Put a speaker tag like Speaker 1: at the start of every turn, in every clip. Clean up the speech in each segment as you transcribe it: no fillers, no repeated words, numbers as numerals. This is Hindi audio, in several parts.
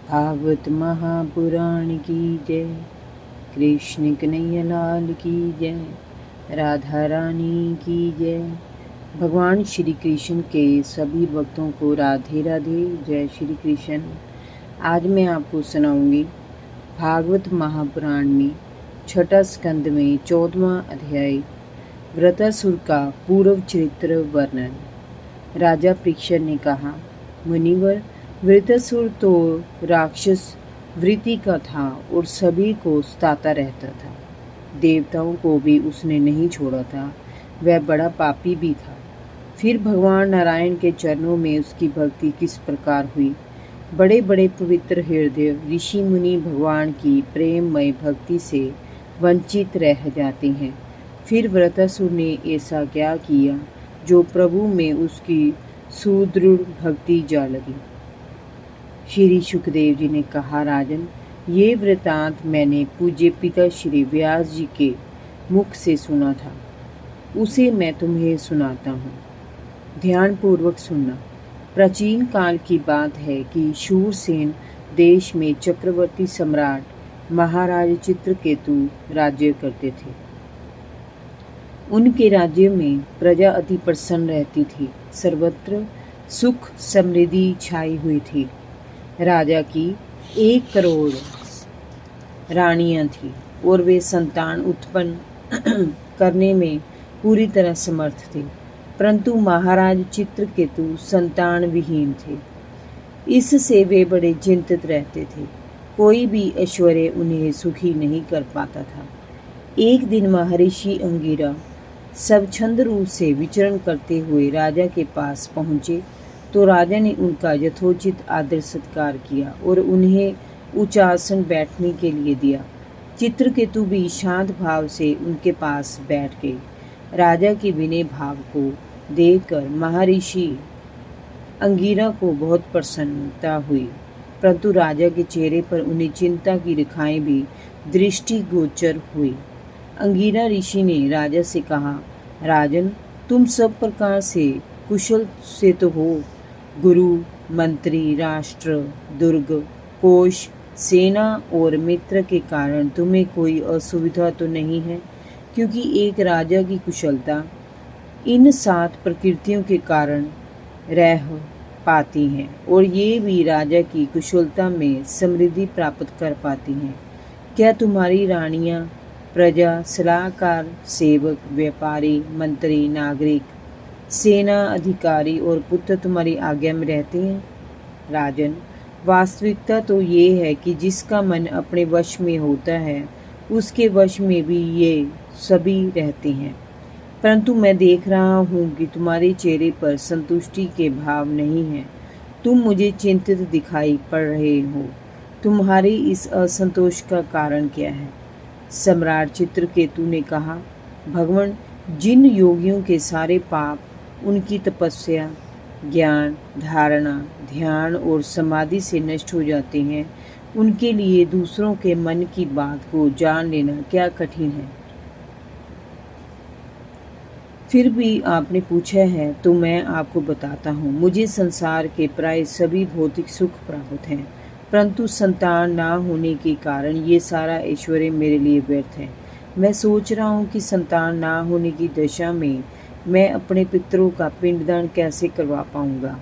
Speaker 1: भागवत महापुराण की जय। कृष्ण कन्हैया लाल की जय। राधा रानी की जय। भगवान श्री कृष्ण के सभी भक्तों को राधे राधे। जय श्री कृष्ण। आज मैं आपको सुनाऊंगी भागवत महापुराण में छठा स्कंद में 14वां अध्याय वृत्रासुर का पूर्व चरित्र वर्णन। राजा परीक्षित ने कहा, मुनिवर, वृत्रासुर तो राक्षस वृत्ति का था और सभी को सताता रहता था। देवताओं को भी उसने नहीं छोड़ा था। वह बड़ा पापी भी था। फिर भगवान नारायण के चरणों में उसकी भक्ति किस प्रकार हुई। बड़े बड़े पवित्र हृदय ऋषि मुनि भगवान की प्रेममय भक्ति से वंचित रह जाते हैं। फिर वृत्रासुर ने ऐसा क्या किया जो प्रभु में उसकी सुदृढ़ भक्ति जा लगी। श्री सुखदेव जी ने कहा, राजन, ये वृतांत मैंने पूज्य पिता श्री व्यास जी के मुख से सुना था। उसे मैं तुम्हें सुनाता हूँ। ध्यान पूर्वक सुनना। प्राचीन काल की बात है कि शूरसेन देश में चक्रवर्ती सम्राट महाराज चित्रकेतु राज्य करते थे। उनके राज्य में प्रजा अति प्रसन्न रहती थी। सर्वत्र सुख समृद्धि छाई हुई थी। राजा की 1 करोड़ रानियां थीं और वे संतान उत्पन्न करने में पूरी तरह समर्थ थे। परंतु महाराज चित्रकेतु संतान विहीन थे। इससे वे बड़े चिंतित रहते थे। कोई भी ऐश्वर्य उन्हें सुखी नहीं कर पाता था। एक दिन महर्षि अंगिरा स्वच्छंद रूप से विचरण करते हुए राजा के पास पहुँचे तो राजा ने उनका यथोचित आदर सत्कार किया और उन्हें उच्च आसन बैठने के लिए दिया। चित्रकेतु भी शांत भाव से उनके पास बैठ गए। राजा के विनय भाव को देखकर महर्षि अंगिरा को बहुत प्रसन्नता हुई, परंतु राजा के चेहरे पर उन्हें चिंता की रेखाएं भी दृष्टिगोचर हुई। अंगिरा ऋषि ने राजा से कहा, राजन, तुम सब प्रकार से कुशल से तो हो। गुरु, मंत्री, राष्ट्र, दुर्ग, कोष, सेना और मित्र के कारण तुम्हें कोई असुविधा तो नहीं है, क्योंकि एक राजा की कुशलता इन 7 प्रकृतियों के कारण रह पाती हैं और ये भी राजा की कुशलता में समृद्धि प्राप्त कर पाती हैं। क्या तुम्हारी रानियां, प्रजा, सलाहकार, सेवक, व्यापारी, मंत्री, नागरिक, सेना अधिकारी और पुत्र तुम्हारी आज्ञा में रहते हैं? राजन, वास्तविकता तो ये है कि जिसका मन अपने वश में होता है उसके वश में भी ये सभी रहते हैं। परंतु मैं देख रहा हूँ कि तुम्हारे चेहरे पर संतुष्टि के भाव नहीं है। तुम मुझे चिंतित दिखाई पड़ रहे हो। तुम्हारे इस असंतोष का कारण क्या है? सम्राट चित्रकेतु ने कहा, भगवान, जिन योगियों के सारे पाप उनकी तपस्या, ज्ञान, धारणा, ध्यान और समाधि से नष्ट हो जाते हैं, उनके लिए दूसरों के मन की बात को जान लेना क्या कठिन है। फिर भी आपने पूछा है तो मैं आपको बताता हूँ। मुझे संसार के प्राय सभी भौतिक सुख प्राप्त हैं, परंतु संतान ना होने के कारण ये सारा ऐश्वर्य मेरे लिए व्यर्थ है। मैं सोच रहा हूँ कि संतान ना होने की दशा में मैं अपने पितरों का पिंडदान कैसे करवा पाऊंगा।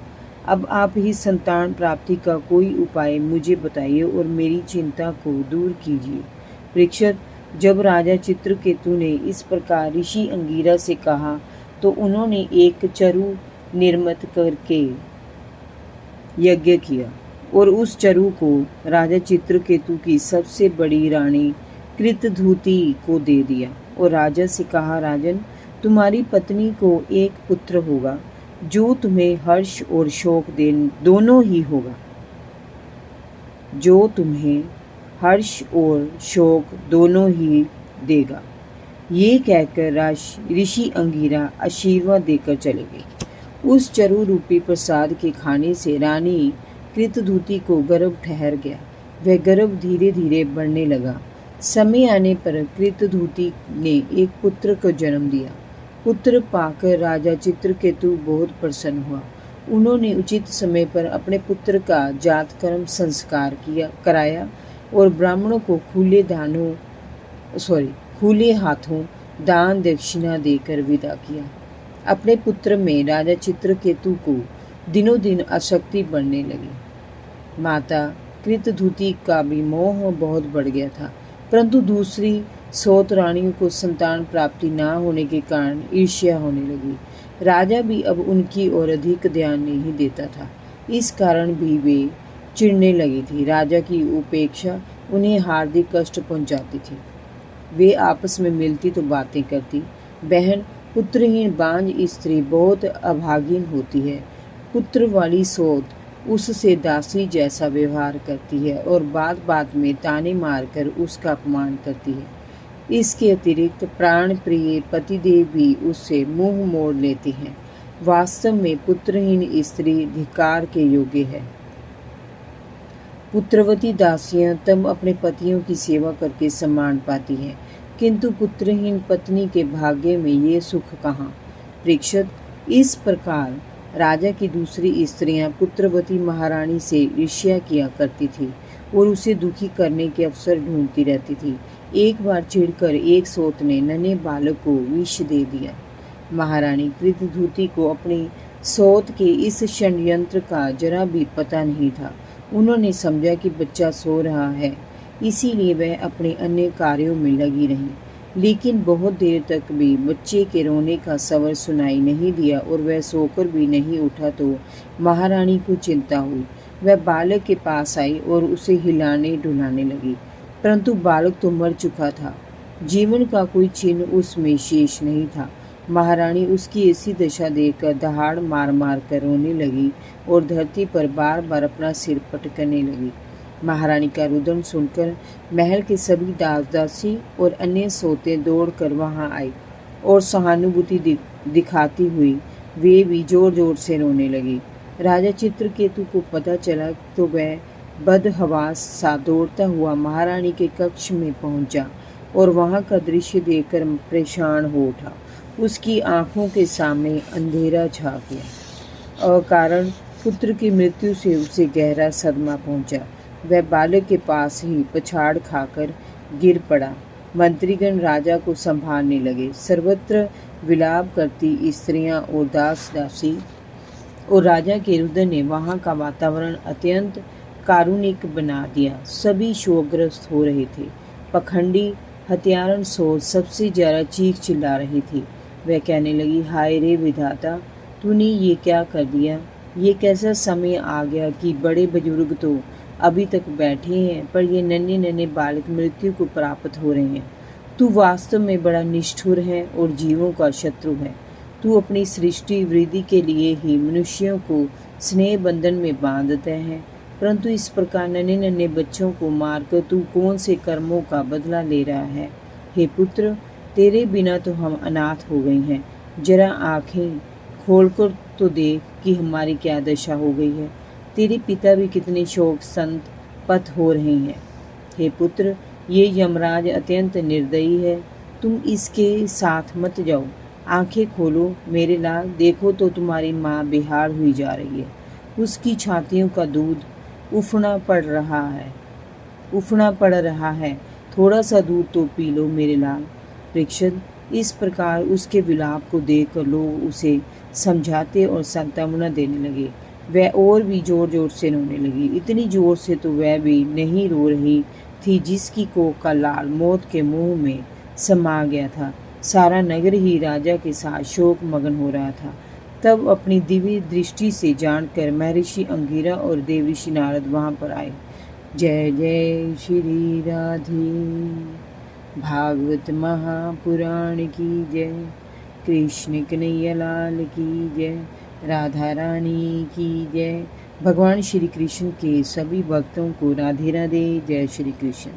Speaker 1: अब आप ही संतान प्राप्ति का कोई उपाय मुझे बताइए और मेरी चिंता को दूर कीजिए। परीक्षित, जब राजा चित्रकेतु ने इस प्रकार ऋषि अंगिरा से कहा तो उन्होंने एक चरु निर्मित करके यज्ञ किया और उस चरु को राजा चित्रकेतु की सबसे बड़ी रानी कृतधूति को दे दिया और राजा से कहा, राजन, तुम्हारी पत्नी को एक पुत्र होगा जो तुम्हें हर्ष और शोक दोनों ही होगा। जो तुम्हें हर्ष और शोक दोनों ही देगा। ये कहकर ऋषि अंगिरा आशीर्वाद देकर चले गए। उस चरु रूपी प्रसाद के खाने से रानी कृतधूति को गर्भ ठहर गया। वह गर्भ धीरे धीरे बढ़ने लगा। समय आने पर कृतधूति ने एक पुत्र को जन्म दिया। पुत्र पाकर राजा चित्रकेतु बहुत प्रसन्न हुआ उन्होंने उचित समय पर अपने पुत्र का जातकर्म संस्कार कराया और ब्राह्मणों को खुले हाथों दान दक्षिणा देकर विदा किया। अपने पुत्र में राजा चित्रकेतु को दिनों दिन आसक्ति बढ़ने लगी। माता कृतधुति का भी मोह बहुत बढ़ गया था, परंतु दूसरी सौत रानियों को संतान प्राप्ति न होने के कारण ईर्ष्या होने लगी। राजा भी अब उनकी ओर अधिक ध्यान नहीं देता था। इस कारण भी वे चिढ़ने लगी थी। राजा की उपेक्षा उन्हें हार्दिक कष्ट पहुंचाती थी। वे आपस में मिलती तो बातें करती। बहन, पुत्रहीन बांझ स्त्री बहुत अभागिन होती है। पुत्र वाली सौत उससे दासी जैसा व्यवहार करती है और बात बात में ताने मारकर उसका अपमान करती है। इसके अतिरिक्त प्राण प्रिय पतिदेव भी उससे मुंह मोड़ लेते हैं। वास्तव में पुत्रहीन स्त्री धिक्कार के योग्य है। पुत्रवती दासियां तब अपने पतियों की सेवा करके सम्मान पाती हैं, किंतु पुत्रहीन पत्नी के भाग्य में ये सुख कहाँ। परीक्षित, इस प्रकार राजा की दूसरी स्त्रियां पुत्रवती महारानी से ईर्ष्या किया करती थी और उसे दुखी करने के अवसर ढूंढती रहती थी। एक बार चिढ़कर एक सौत ने नन्हे बालक को विष दे दिया। महारानी कृतधुति को अपनी सौत के इस षड्यंत्र का जरा भी पता नहीं था। उन्होंने समझा कि बच्चा सो रहा है, इसीलिए वह अपने अन्य कार्यों में लगी रही। लेकिन बहुत देर तक भी बच्चे के रोने का स्वर सुनाई नहीं दिया और वह सोकर भी नहीं उठा तो महारानी को चिंता हुई। वह बालक के पास आई और उसे हिलाने डुलाने लगी, परंतु बालक तो मर चुका था। जीवन का कोई चिन्ह उसमें शेष नहीं था। महारानी उसकी ऐसी दशा देखकर दहाड़ मार मार कर रोने लगी और धरती पर बार बार अपना सिर पटकने लगी। महारानी का रुदन सुनकर महल के सभी दास दासी और अन्य सोते दौड़कर वहां आए और सहानुभूति दिखाती हुई वे भी जोर जोर से रोने लगी। राजा चित्रकेतु को पता चला तो वह बदहवास सा दौड़ता हुआ महारानी के कक्ष में पहुंचा और वहां का दृश्य देखकर परेशान हो उठा। उसकी आंखों के सामने अंधेरा छा गया। अकारण पुत्र की मृत्यु से उसे गहरा सदमा पहुंचा। वह बालक के पास ही पछाड़ खाकर गिर पड़ा। मंत्रीगण राजा को संभालने लगे। सर्वत्र विलाप करती स्त्रियां और दास दासी और राजा के रुदन ने वहां का वातावरण अत्यंत कारुणिक बना दिया। सभी शोकग्रस्त हो रहे थे। पखंडी हत्यारन सोच सबसे ज्यादा चीख चिल्ला रही थी। वह कहने लगी, हाय रे विधाता, तूने ये क्या कर दिया। ये कैसा समय आ गया कि बड़े बुजुर्ग तो अभी तक बैठे हैं, पर ये नन्हे नन्हे बालक मृत्यु को प्राप्त हो रहे हैं। तू वास्तव में बड़ा निष्ठुर है और जीवों का शत्रु है। तू अपनी सृष्टि वृद्धि के लिए ही मनुष्यों को स्नेह बंधन में बांधता है, परंतु इस प्रकार नन्हे नन्हे बच्चों को मारकर तू कौन से कर्मों का बदला ले रहा है। हे पुत्र, तेरे बिना तो हम अनाथ हो गई हैं। जरा आंखें खोलकर तो देख कि हमारी क्या दशा हो गई है। तेरे पिता भी कितने शोक संतप्त हो रहे हैं। हे पुत्र, ये यमराज अत्यंत निर्दयी है। तुम इसके साथ मत जाओ। आंखें खोलो मेरे लाल, देखो तो तुम्हारी माँ बेहाल हुई जा रही है। उसकी छातियों का दूध उफना पड़ रहा है। थोड़ा सा दूध तो पी लो मेरे लाल। परीक्षित, इस प्रकार उसके विलाप को देखकर लोग उसे समझाते और सांत्वना देने लगे। वह और भी जोर जोर से रोने लगी। इतनी जोर से तो वह भी नहीं रो रही थी जिसकी कोख का लाल मौत के मुंह में समा गया था। सारा नगर ही राजा के साथ शोक मगन हो रहा था। तब अपनी दिव्य दृष्टि से जानकर महर्षि अंगिरा और देवऋषि नारद वहां पर आए। जय जय श्री राधे भागवत महापुराण की जय। कृष्ण कन्हैया लाल की जय। राधा रानी की जय। भगवान श्री कृष्ण के सभी भक्तों को राधे राधे। जय श्री कृष्ण।